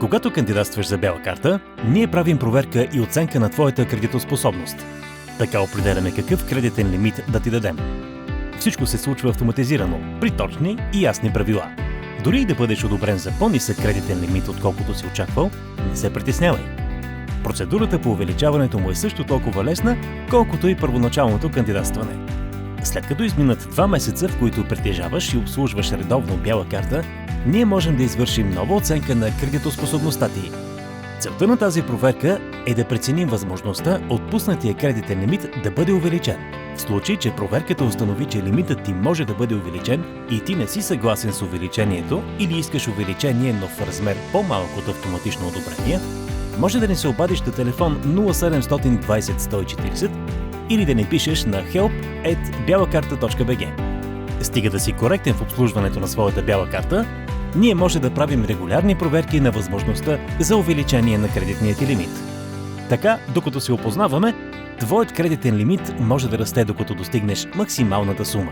Когато кандидатстваш за бяла карта, ние правим проверка и оценка на твоята кредитоспособност. Така определяме какъв кредитен лимит да ти дадем. Всичко се случва автоматизирано, при точни и ясни правила. Дори и да бъдеш одобрен за по-нисък кредитен лимит, отколкото си очаквал, не се притеснявай. Процедурата по увеличаването му е също толкова лесна, колкото и първоначалното кандидатстване. След като изминат 2 месеца, в които притежаваш и обслужваш редовно бяла карта, ние можем да извършим нова оценка на кредитоспособността ти. Целта на тази проверка е да преценим възможността отпуснатия кредитен лимит да бъде увеличен. В случай, че проверката установи, че лимитът ти може да бъде увеличен и ти не си съгласен с увеличението или искаш увеличение, но в размер по-малко от автоматично одобрение, може да ни се обадиш на телефон 0720 140 или да ни пишеш на help@byalakarta.bg. Стига да си коректен в обслужването на своята бяла карта, ние може да правим регулярни проверки на възможността за увеличение на кредитния ти лимит. Така, докато се опознаваме, твоят кредитен лимит може да расте, докато достигнеш максималната сума.